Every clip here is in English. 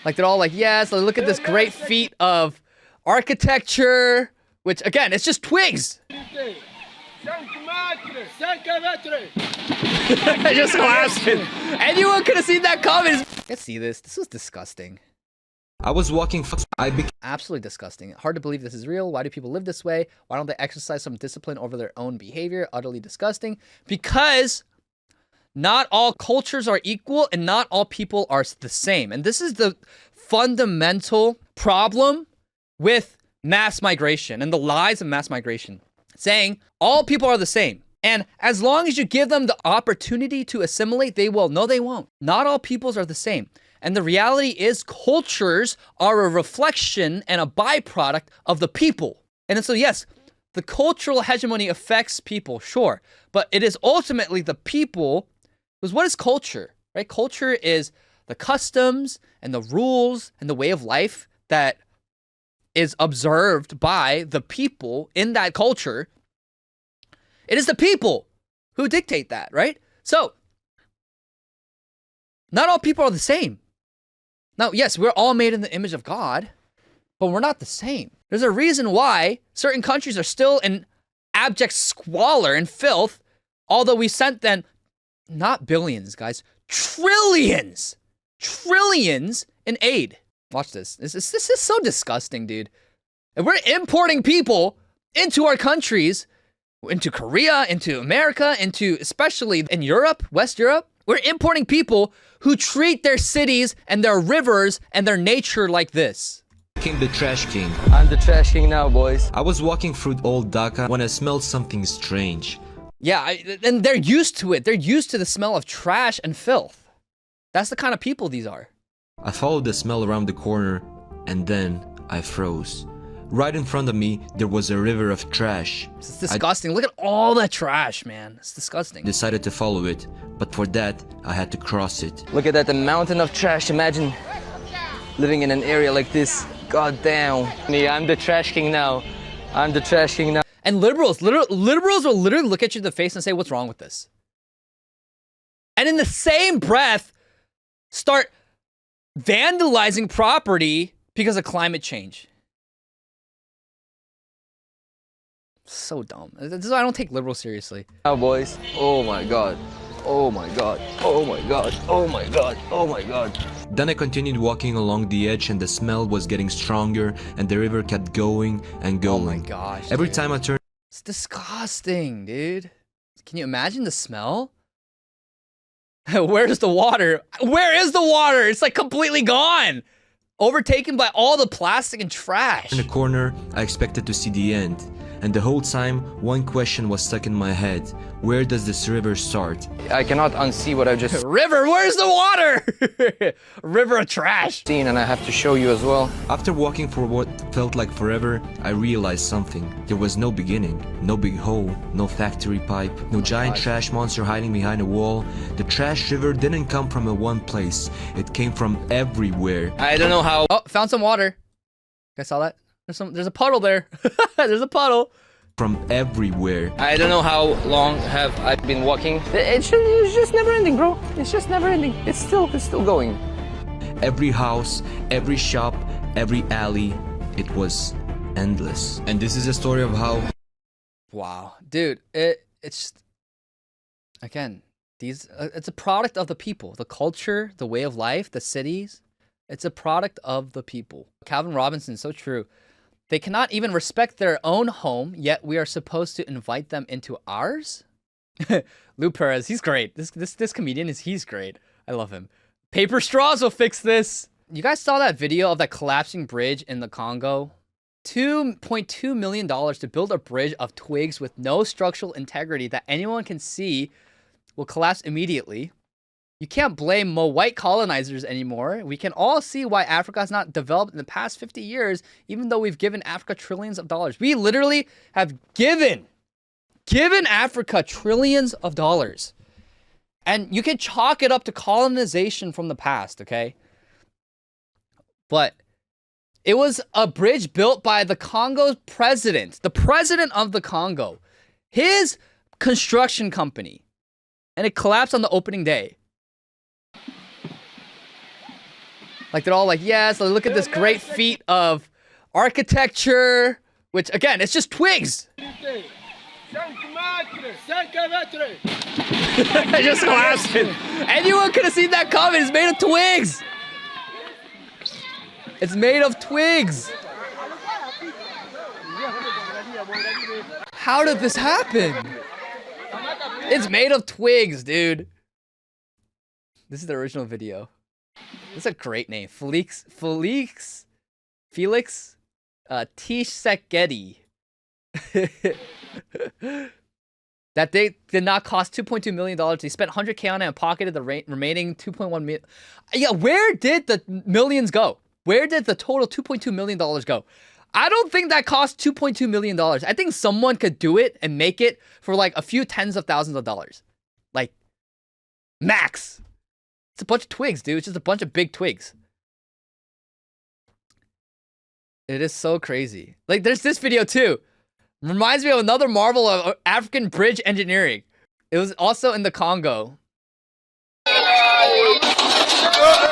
Like, they're all like, yes, look at this great feat of architecture, which, again, it's just twigs. Just collapsing. Anyone could have seen that coming. Let's see this. This was disgusting. I was walking. Absolutely disgusting. Hard to believe this is real. Why do people live this way? Why don't they exercise some discipline over their own behavior? Utterly disgusting. Because not all cultures are equal and not all people are the same. And this is the fundamental problem with mass migration and the lies of mass migration. Saying all people are the same. And as long as you give them the opportunity to assimilate, they will. No, they won't. Not all peoples are the same. And the reality is cultures are a reflection and a byproduct of the people. And so, yes, the cultural hegemony affects people, sure. But it is ultimately the people, because what is culture, right? Culture is the customs and the rules and the way of life that is observed by the people in that culture. It is the people who dictate that, right? So, not all people are the same. Now, yes, we're all made in the image of God, but we're not the same. There's a reason why certain countries are still in abject squalor and filth, although we sent them, not billions, guys, trillions in aid. Watch this. This is so disgusting, dude. And we're importing people into our countries, into Korea, into America, into especially in Europe, West Europe. We're importing people who treat their cities and their rivers and their nature like this. King the Trash King. I'm the Trash King now, boys. I was walking through old Dhaka when I smelled something strange. Yeah, and they're used to it. They're used to the smell of trash and filth. That's the kind of people these are. I followed the smell around the corner, and then I froze. Right in front of me, there was a river of trash. It's disgusting. Look at all that trash, man. It's disgusting. I decided to follow it, but for that, I had to cross it. Look at that, the mountain of trash. Imagine living in an area like this. God damn. Me, I'm the Trash King now. I'm the Trash King now. And liberals will literally look at you in the face and say, what's wrong with this? And in the same breath, start vandalizing property because of climate change. So dumb. This is why I don't take liberals seriously. Now, boys. Oh my God. Oh my God. Oh my God. Oh my God. Oh my God. Then I continued walking along the edge and the smell was getting stronger and the river kept going and going. Oh my gosh. Every dude. time I turned... It's disgusting, dude. Can you imagine the smell? Where's the water? Where is the water? It's like completely gone. Overtaken by all the plastic and trash. In the corner, I expected to see the end. And the whole time, one question was stuck in my head. Where does this river start? I cannot unsee what I just River, where's the water? River of trash. seen, and I have to show you as well. After walking for what felt like forever, I realized something. There was no beginning, no big hole, no factory pipe, no giant trash monster hiding behind a wall. The trash river didn't come from one place. It came from everywhere. I don't know how. Oh, found some water. You guys saw that? There's a puddle there. There's a puddle. From everywhere. I don't know how long have I been walking. It's just never ending, bro. It's just never ending. It's still going. Every house, every shop, every alley. It was endless. And this is a story of how... Wow, dude, it's again, it's a product of the people, the culture, the way of life, the cities. It's a product of the people. Calvin Robinson, so true. They cannot even respect their own home, yet we are supposed to invite them into ours? Lou Perez, he's great. This comedian, he's great. I love him. Paper straws will fix this. You guys saw that video of that collapsing bridge in the Congo? $2.2 million to build a bridge of twigs with no structural integrity that anyone can see will collapse immediately. You can't blame white colonizers anymore. We can all see why Africa has not developed in the past 50 years, even though we've given Africa trillions of dollars. We literally have given Africa trillions of dollars. And you can chalk it up to colonization from the past, okay? But it was a bridge built by the Congo's president, the president of the Congo, his construction company. And it collapsed on the opening day. Like they're all like, yes, look at this great feat of architecture, which again, it's just twigs. It just collapsing. Anyone could have seen that coming. It's made of twigs. It's made of twigs. How did this happen? It's made of twigs, dude. This is the original video. That's a great name. Felix Tshisekedi. That they did not cost $2.2 million. He spent $100K on it and pocketed the remaining $2.1 million. Yeah, where did the millions go? Where did the total $2.2 million go? I don't think that cost $2.2 million. I think someone could do it and make it for like a few tens of thousands of dollars. Like, max. It's a bunch of twigs, dude. It's just a bunch of big twigs. It is so crazy. Like, there's this video too. Reminds me of another marvel of African bridge engineering. It was also in the Congo.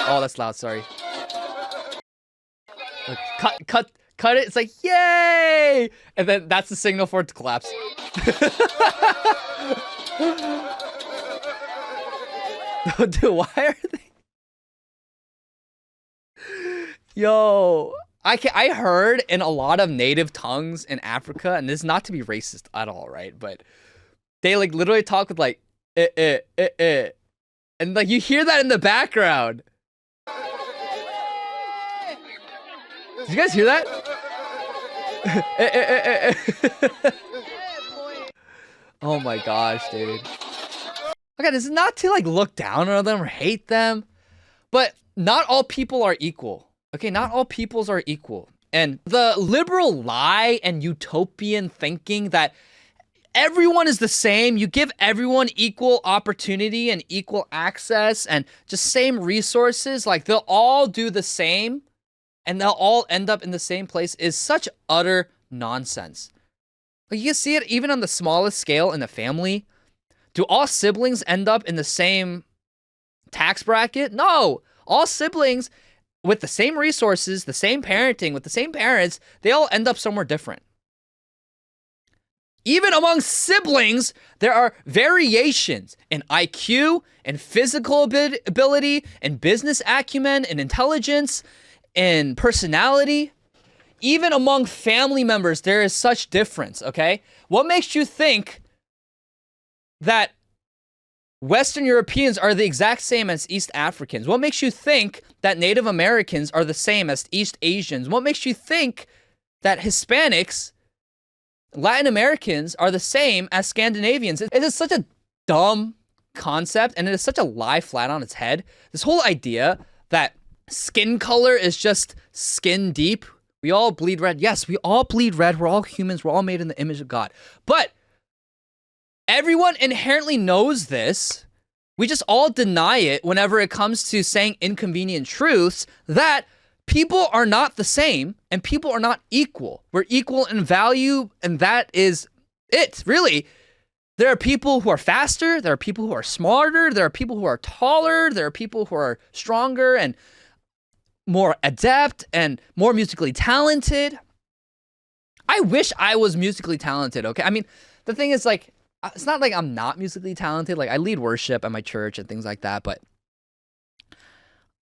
Oh, that's loud, sorry. Like, cut it. It's like, yay! And then that's the signal for it to collapse. Dude, why are they? Yo, I heard in a lot of native tongues in Africa, and this is not to be racist at all, right? But they like literally talk with like and like you hear that in the background. Did you guys hear that? Oh my gosh, dude. Okay, this is not to like look down on them or hate them, but not all people are equal. Okay, not all peoples are equal. And the liberal lie and utopian thinking that everyone is the same, you give everyone equal opportunity and equal access and just same resources, like they'll all do the same and they'll all end up in the same place is such utter nonsense. Like you can see it even on the smallest scale in a family. Do all siblings end up in the same tax bracket? No, all siblings with the same resources, the same parenting, with the same parents, they all end up somewhere different. Even among siblings, there are variations in IQ, and physical ability, and business acumen, and intelligence, and personality. Even among family members, there is such difference, okay? What makes you think that Western Europeans are the exact same as East Africans? What makes you think that Native Americans are the same as East Asians? What makes you think that Hispanics, Latin Americans are the same as Scandinavians? It is such a dumb concept, and it is such a lie flat on its head. This whole idea that skin color is just skin deep. We all bleed red. Yes, we all bleed red. We're all humans. We're all made in the image of God. But everyone inherently knows this. We just all deny it whenever it comes to saying inconvenient truths that people are not the same and people are not equal. We're equal in value, and that is it, really. There are people who are faster. There are people who are smarter. There are people who are taller. There are people who are stronger and more adept and more musically talented. I wish I was musically talented, okay? I mean, the thing is, like, it's not like I'm not musically talented. Like, I lead worship at my church and things like that, but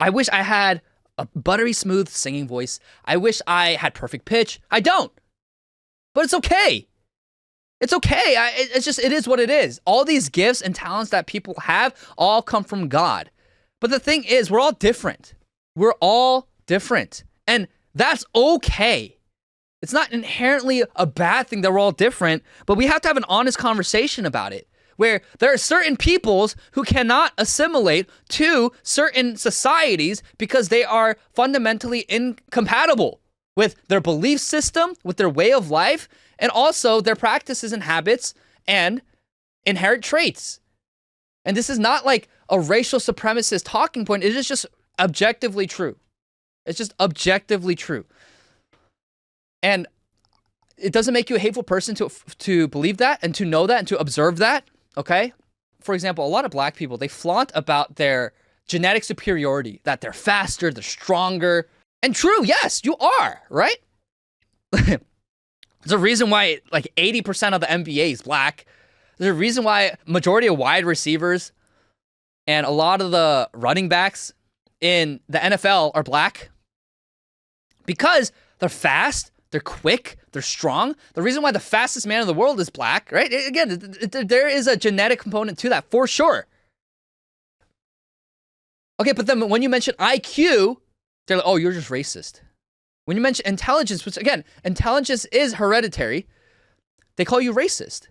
I wish I had a buttery smooth singing voice. I wish I had perfect pitch. I don't. But it's okay. It's okay. It's just, it is what it is. All these gifts and talents that people have all come from God. But the thing is, we're all different. We're all different. And that's okay. It's not inherently a bad thing that we're all different, but we have to have an honest conversation about it, where there are certain peoples who cannot assimilate to certain societies because they are fundamentally incompatible with their belief system, with their way of life, and also their practices and habits and inherent traits. And this is not like a racial supremacist talking point. It is just objectively true. It's just objectively true. And it doesn't make you a hateful person to believe that and to know that and to observe that, okay? For example, a lot of black people, they flaunt about their genetic superiority, that they're faster, they're stronger. And true, yes, you are, right? There's a reason why like 80% of the NBA is black. There's a reason why majority of wide receivers and a lot of the running backs in the NFL are black. Because they're fast, they're quick, they're strong. The reason why the fastest man in the world is black, right? Again, there is a genetic component to that for sure. Okay, but then when you mention IQ, they're like, oh, you're just racist. When you mention intelligence, which again, intelligence is hereditary, they call you racist.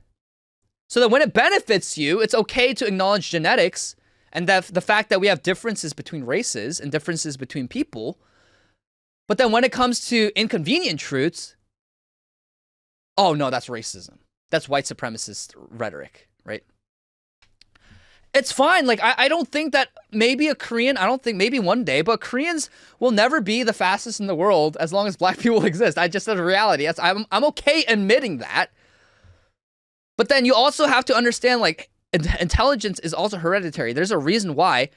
So that when it benefits you, it's okay to acknowledge genetics and that the fact that we have differences between races and differences between people. But then when it comes to inconvenient truths, oh no, that's racism. That's white supremacist rhetoric, right? It's fine. Like, I don't think that maybe a Korean, I don't think maybe one day, but Koreans will never be the fastest in the world as long as black people exist. I just said a reality. I'm okay admitting that. But then you also have to understand, like, intelligence is also hereditary. There's a reason why.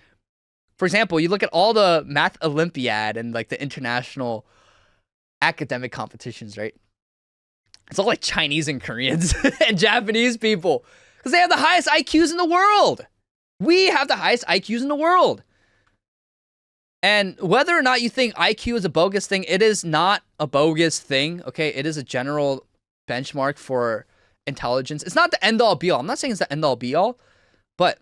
For example, you look at all the math Olympiad and like the international academic competitions, right? It's all like Chinese and Koreans and Japanese people because they have the highest IQs in the world. We have the highest IQs in the world. And whether or not you think IQ is a bogus thing, it is not a bogus thing, okay? It is a general benchmark for intelligence. It's not the end-all be-all. I'm not saying it's the end-all be-all, but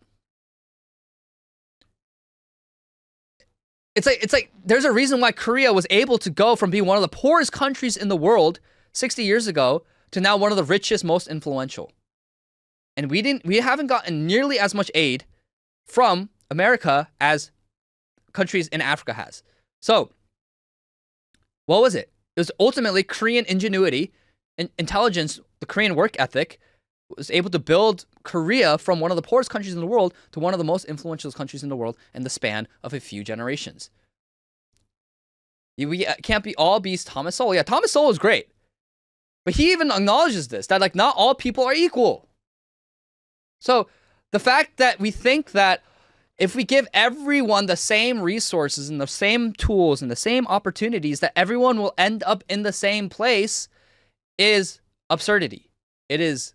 It's like there's a reason why Korea was able to go from being one of the poorest countries in the world 60 years ago to now one of the richest, most influential. And we haven't gotten nearly as much aid from America as countries in Africa has. So, what was it? It was ultimately Korean ingenuity and intelligence, the Korean work ethic was able to build Korea from one of the poorest countries in the world to one of the most influential countries in the world in the span of a few generations. We can't be all beast Thomas Sowell. Yeah, Thomas Sowell is great. But he even acknowledges this, that like not all people are equal. So the fact that we think that if we give everyone the same resources and the same tools and the same opportunities, that everyone will end up in the same place is absurdity. It is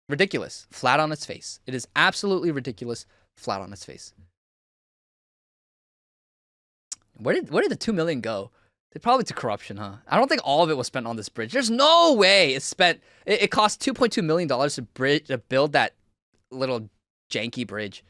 ridiculous, flat on its face. It is absolutely ridiculous, flat on its face. Where did the 2 million go? They probably to corruption, huh? I don't think all of it was spent on this bridge. There's no way it's spent. It cost $2.2 million to build that little janky bridge.